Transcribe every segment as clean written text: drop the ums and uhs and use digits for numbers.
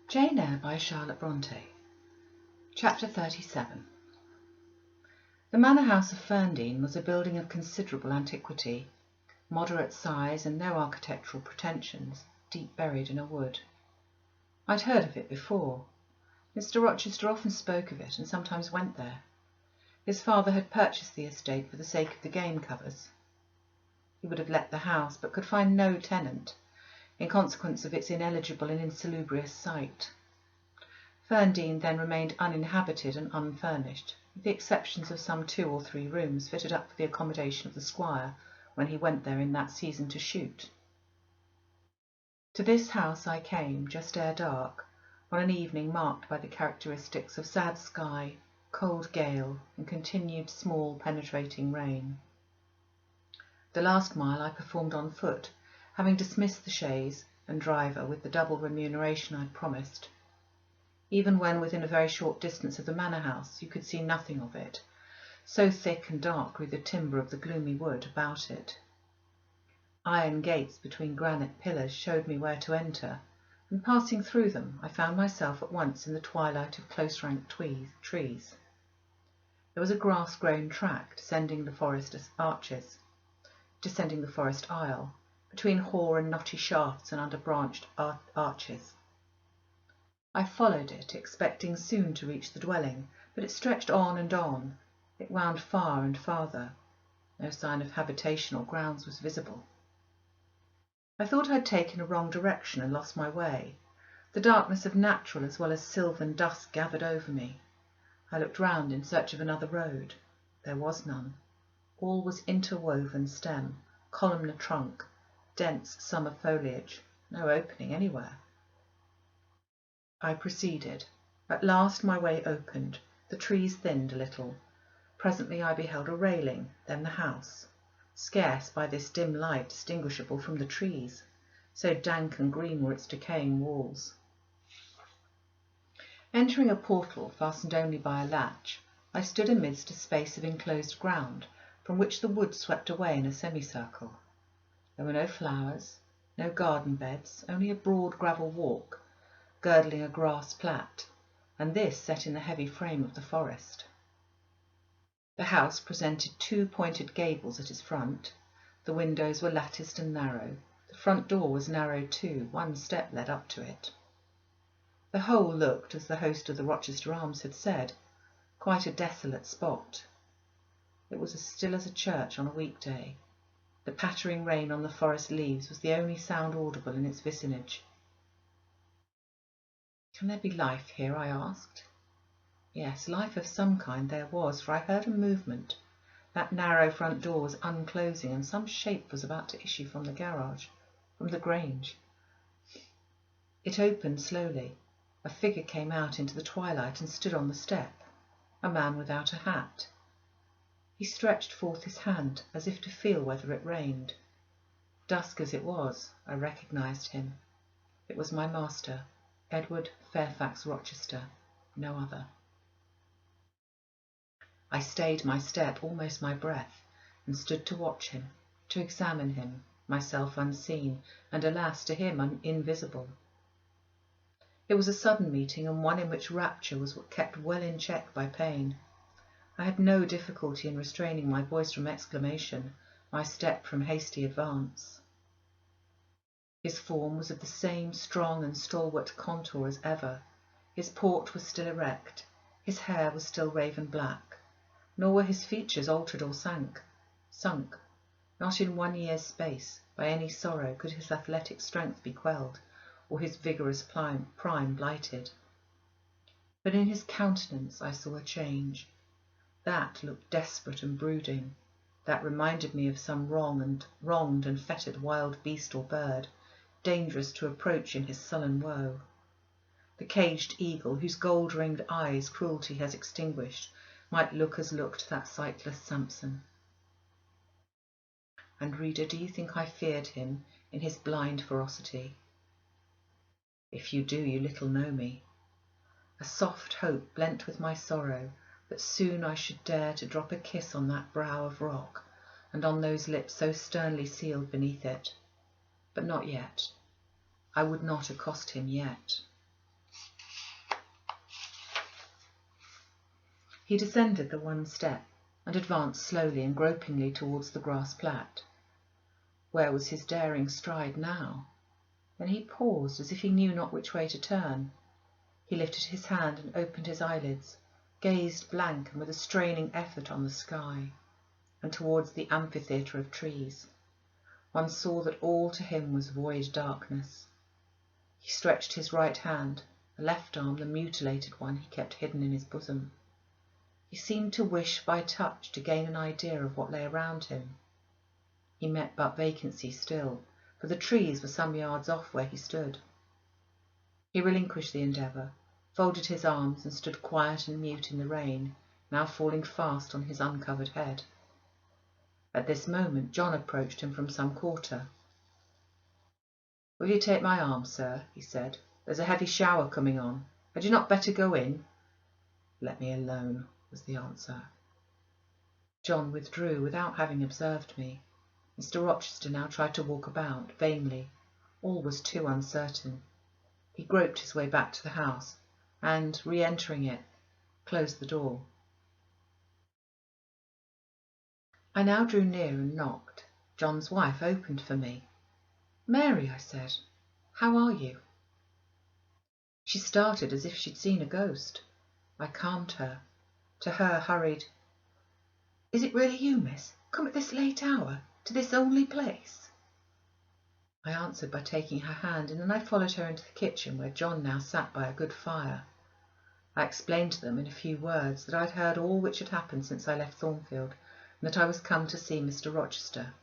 Jane Eyre by Charlotte Bronte. Chapter 37. The manor house of Ferndean was a building of considerable antiquity, moderate size and no architectural pretensions, deep buried in a wood. I'd heard of it before. Mr Rochester often spoke of it and sometimes went there. His father had purchased the estate for the sake of the game covers. He would have let the house, but could find no tenant, in consequence of its ineligible and insalubrious site. Ferndean then remained uninhabited and unfurnished, with the exceptions of some 2 or 3 rooms fitted up for the accommodation of the squire when he went there in that season to shoot. To this house I came, just ere dark, on an evening marked by the characteristics of sad sky, cold gale, and continued small penetrating rain. The last mile I performed on foot, having dismissed the chaise and driver with the double remuneration I'd promised. Even when within a very short distance of the manor house, you could see nothing of it, so thick and dark grew the timber of the gloomy wood about it. Iron gates between granite pillars showed me where to enter, and passing through them, I found myself at once in the twilight of close-ranked trees. There was a grass-grown track descending the forest aisle, between hoar and knotty shafts and under branched arches. I followed it, expecting soon to reach the dwelling, but it stretched on and on. It wound far and farther. No sign of habitation or grounds was visible. I thought I'd taken a wrong direction and lost my way. The darkness of natural as well as sylvan dusk gathered over me. I looked round in search of another road. There was none. All was interwoven stem, columnar trunk, dense summer foliage, no opening anywhere. I proceeded. At last my way opened, the trees thinned a little. Presently I beheld a railing, then the house, scarce by this dim light distinguishable from the trees, so dank and green were its decaying walls. Entering a portal fastened only by a latch, I stood amidst a space of enclosed ground, from which the wood swept away in a semicircle. There were no flowers, no garden beds, only a broad gravel walk, girdling a grass plat, and this set in the heavy frame of the forest. The house presented 2 pointed gables at its front. The windows were latticed and narrow. The front door was narrow too, 1 step led up to it. The whole looked, as the host of the Rochester Arms had said, quite a desolate spot. It was as still as a church on a weekday. The pattering rain on the forest leaves was the only sound audible in its vicinage. "Can there be life here?" I asked. Yes, life of some kind there was, for I heard a movement. That narrow front door was unclosing, and some shape was about to issue from the garage, from the grange. It opened slowly. A figure came out into the twilight and stood on the step, a man without a hat. He stretched forth his hand, as if to feel whether it rained. Dusk as it was, I recognized him. It was my master, Edward Fairfax Rochester, no other. I stayed my step, almost my breath, and stood to watch him, to examine him, myself unseen, and alas, to him invisible. It was a sudden meeting, and one in which rapture was kept well in check by pain. I had no difficulty in restraining my voice from exclamation, my step from hasty advance. His form was of the same strong and stalwart contour as ever. His port was still erect, his hair was still raven black, nor were his features altered or sunk. Not in 1 year's space, by any sorrow, could his athletic strength be quelled, or his vigorous prime blighted. But in his countenance I saw a change. That looked desperate and brooding. That reminded me of some wronged and fettered wild beast or bird, dangerous to approach in his sullen woe. The caged eagle, whose gold-ringed eyes cruelty has extinguished, might look as looked that sightless Samson. And, reader, do you think I feared him in his blind ferocity? If you do, you little know me. A soft hope blent with my sorrow that soon I should dare to drop a kiss on that brow of rock, and on those lips so sternly sealed beneath it. But not yet. I would not accost him yet. He descended the one step and advanced slowly and gropingly towards the grass plat. Where was his daring stride now? Then he paused as if he knew not which way to turn. He lifted his hand and opened his eyelids, gazed blank and with a straining effort on the sky, and towards the amphitheatre of trees. One saw that all to him was void darkness. He stretched his right hand, the left arm, the mutilated one, he kept hidden in his bosom. He seemed to wish by touch to gain an idea of what lay around him. He met but vacancy still, for the trees were some yards off where he stood. He relinquished the endeavour, folded his arms and stood quiet and mute in the rain, now falling fast on his uncovered head. At this moment John approached him from some quarter. "Will you take my arm, sir?" he said. "There's a heavy shower coming on. Had you not better go in?" "Let me alone," was the answer. John withdrew without having observed me. Mr. Rochester now tried to walk about, vainly. All was too uncertain. He groped his way back to the house, and, re-entering it, closed the door. I now drew near and knocked. John's wife opened for me. "Mary," I said, "how are you?" She started as if she'd seen a ghost. I calmed her. To her hurried, "Is it really you, miss? Come at this late hour, to this only place?" I answered by taking her hand, and then I followed her into the kitchen, where John now sat by a good fire. I explained to them in a few words that I had heard all which had happened since I left Thornfield, and that I was come to see Mr. Rochester.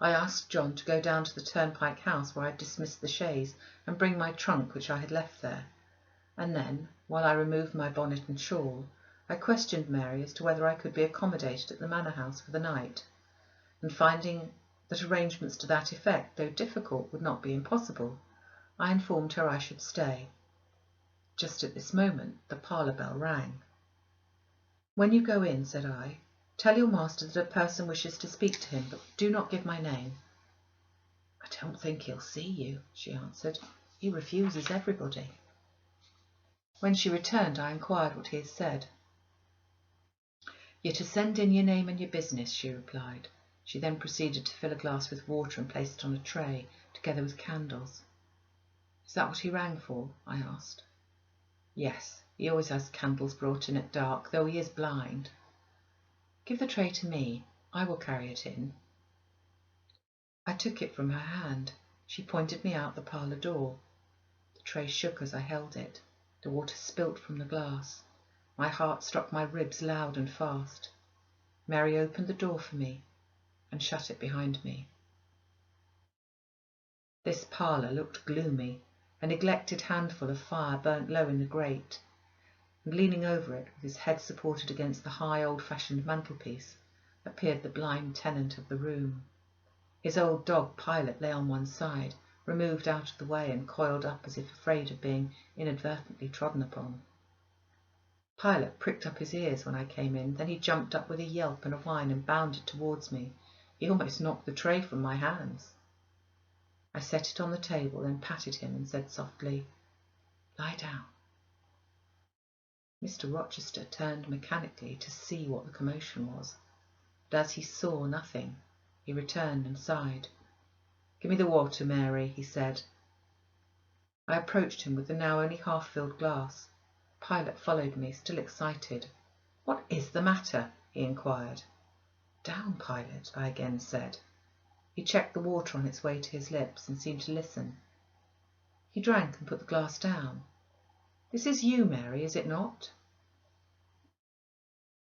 I asked John to go down to the turnpike house where I had dismissed the chaise and bring my trunk which I had left there, and then, while I removed my bonnet and shawl, I questioned Mary as to whether I could be accommodated at the manor house for the night, and finding that arrangements to that effect, though difficult, would not be impossible, I informed her I should stay. Just at this moment the parlour bell rang. "When you go in," said I, "tell your master that a person wishes to speak to him, but do not give my name." "I don't think he'll see you," she answered. "He refuses everybody." When she returned, I inquired what he had said. "You're to send in your name and your business," she replied. She then proceeded to fill a glass with water and place it on a tray, together with candles. "Is that what he rang for?" I asked. "Yes, he always has candles brought in at dark, though he is blind." "Give the tray to me. I will carry it in." I took it from her hand. She pointed me out the parlour door. The tray shook as I held it. The water spilt from the glass. My heart struck my ribs loud and fast. Mary opened the door for me and shut it behind me. This parlour looked gloomy. A neglected handful of fire burnt low in the grate, and leaning over it, with his head supported against the high old-fashioned mantelpiece, appeared the blind tenant of the room. His old dog Pilot lay on one side, removed out of the way and coiled up as if afraid of being inadvertently trodden upon. Pilot pricked up his ears when I came in, then he jumped up with a yelp and a whine and bounded towards me. He almost knocked the tray from my hands. I set it on the table, then patted him and said softly, "Lie down." Mr. Rochester turned mechanically to see what the commotion was, but as he saw nothing, he returned and sighed. "Give me the water, Mary," he said. I approached him with the now only half-filled glass. Pilot followed me, still excited. "What is the matter?" he inquired. "Down, Pilot," I again said. He checked the water on its way to his lips and seemed to listen. He drank and put the glass down. "This is you, Mary, is it not?"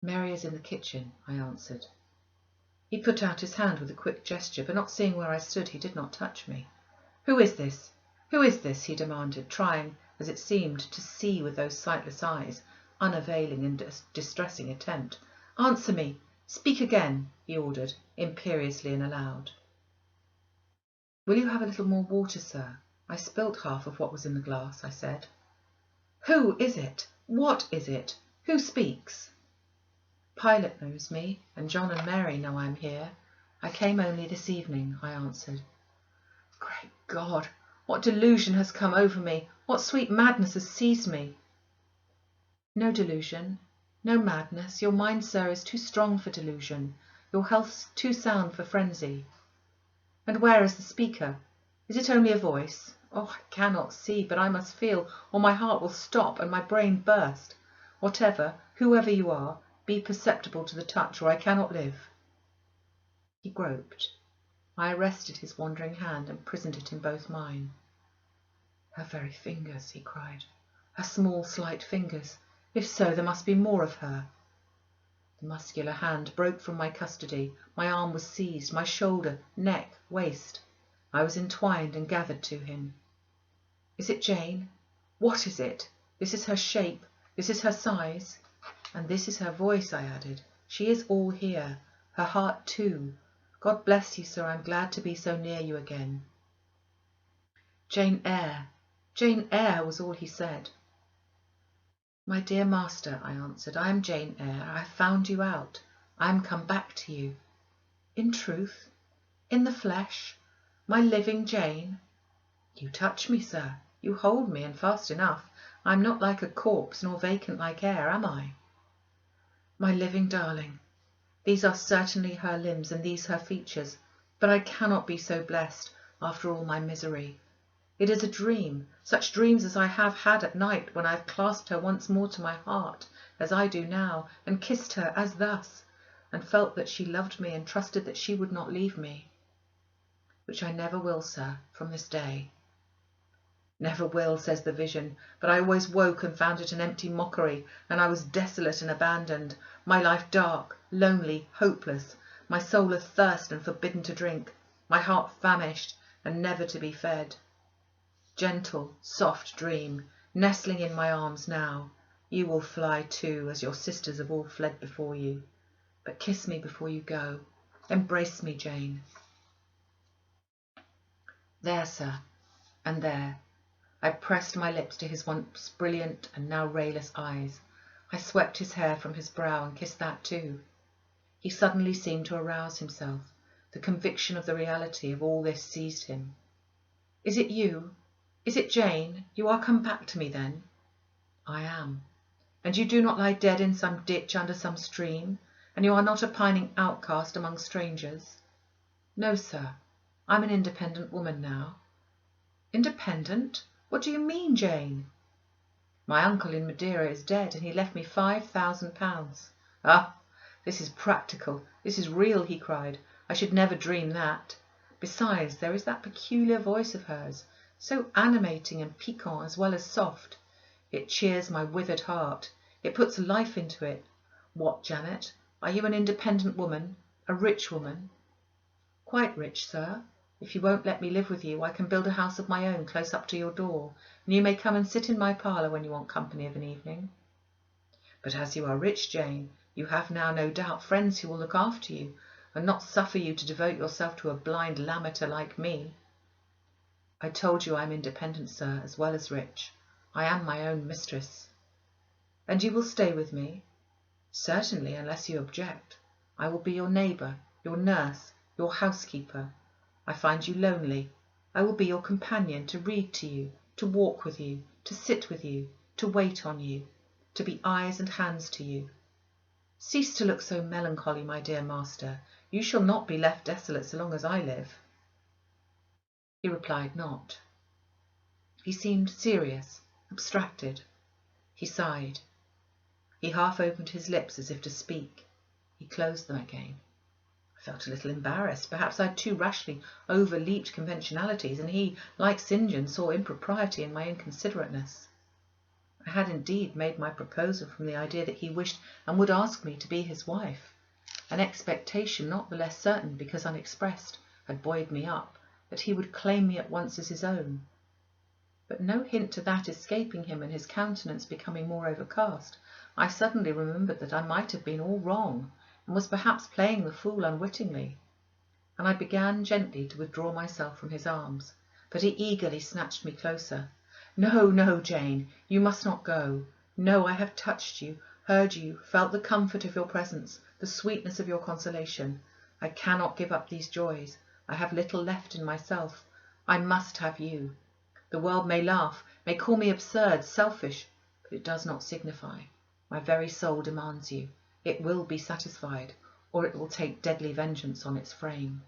"Mary is in the kitchen," I answered. He put out his hand with a quick gesture, but not seeing where I stood, he did not touch me. "Who is this? Who is this?" he demanded, trying, as it seemed, to see with those sightless eyes, unavailing and distressing attempt. "Answer me! Speak again!" he ordered, imperiously and aloud. "Will you have a little more water, sir? I spilt half of what was in the glass," I said. "Who is it? What is it? Who speaks?" "Pilot knows me, and John and Mary know I'm here. I came only this evening," I answered. Great God! What delusion has come over me? What sweet madness has seized me? "No delusion. No madness. Your mind, sir, is too strong for delusion. Your health's too sound for frenzy. And where is the speaker? Is it only a voice? Oh, I cannot see, but I must feel, or my heart will stop and my brain burst. Whatever, whoever you are, be perceptible to the touch, or I cannot live. He groped. I arrested his wandering hand and prisoned it in both mine. Her very fingers, he cried. Her small, slight fingers. If so, there must be more of her. The muscular hand broke from my custody. My arm was seized, my shoulder, neck, waist. I was entwined and gathered to him. Is it Jane? What is it? This is her shape. This is her size. And this is her voice, I added. She is all here. Her heart too. God bless you, sir. I'm glad to be so near you again. Jane Eyre. Jane Eyre was all he said. My dear master, I answered, I am Jane Eyre. I have found you out. I am come back to you. In truth? In the flesh? My living Jane? You touch me, sir. You hold me, and fast enough. I am not like a corpse, nor vacant like air, am I? My living darling. These are certainly her limbs, and these her features, but I cannot be so blessed after all my misery. It is a dream, such dreams as I have had at night when I have clasped her once more to my heart, as I do now, and kissed her as thus, and felt that she loved me and trusted that she would not leave me. Which I never will, sir, from this day. Never will, says the vision, but I always woke and found it an empty mockery, and I was desolate and abandoned, my life dark, lonely, hopeless, my soul athirst and forbidden to drink, my heart famished and never to be fed. Gentle, soft dream, nestling in my arms now, you will fly too, as your sisters have all fled before you. But kiss me before you go. Embrace me, Jane. There, sir, and there. I pressed my lips to his once brilliant and now rayless eyes. I swept his hair from his brow and kissed that too. He suddenly seemed to arouse himself. The conviction of the reality of all this seized him. Is it you? Is it Jane? You are come back to me, then? I am. And you do not lie dead in some ditch under some stream, and you are not a pining outcast among strangers? No, sir. I'm an independent woman now. Independent? What do you mean, Jane? My uncle in Madeira is dead, and he left me £5,000. Ah, this is practical, this is real, he cried. I should never dream that. Besides, there is that peculiar voice of hers, so animating and piquant as well as soft. It cheers my withered heart. It puts life into it. What, Janet? Are you an independent woman? A rich woman? Quite rich, sir. If you won't let me live with you, I can build a house of my own close up to your door, and you may come and sit in my parlour when you want company of an evening. But as you are rich, Jane, you have now no doubt friends who will look after you, and not suffer you to devote yourself to a blind lamenter like me. I told you I am independent, sir, as well as rich. I am my own mistress. And you will stay with me? Certainly, unless you object. I will be your neighbour, your nurse, your housekeeper. I find you lonely. I will be your companion, to read to you, to walk with you, to sit with you, to wait on you, to be eyes and hands to you. Cease to look so melancholy, my dear master. You shall not be left desolate so long as I live. He replied not. He seemed serious, abstracted. He sighed. He half opened his lips as if to speak. He closed them again. I felt a little embarrassed. Perhaps I had too rashly overleaped conventionalities, and he, like St John, saw impropriety in my inconsiderateness. I had indeed made my proposal from the idea that he wished and would ask me to be his wife. An expectation not the less certain because unexpressed had buoyed me up, that he would claim me at once as his own. But no hint to that escaping him, and his countenance becoming more overcast, I suddenly remembered that I might have been all wrong, and was perhaps playing the fool unwittingly, and I began gently to withdraw myself from his arms, but he eagerly snatched me closer. No, no, Jane, you must not go. No, I have touched you, heard you, felt the comfort of your presence, the sweetness of your consolation. I cannot give up these joys. I have little left in myself. I must have you. The world may laugh, may call me absurd, selfish, but it does not signify. My very soul demands you. It will be satisfied, or it will take deadly vengeance on its frame.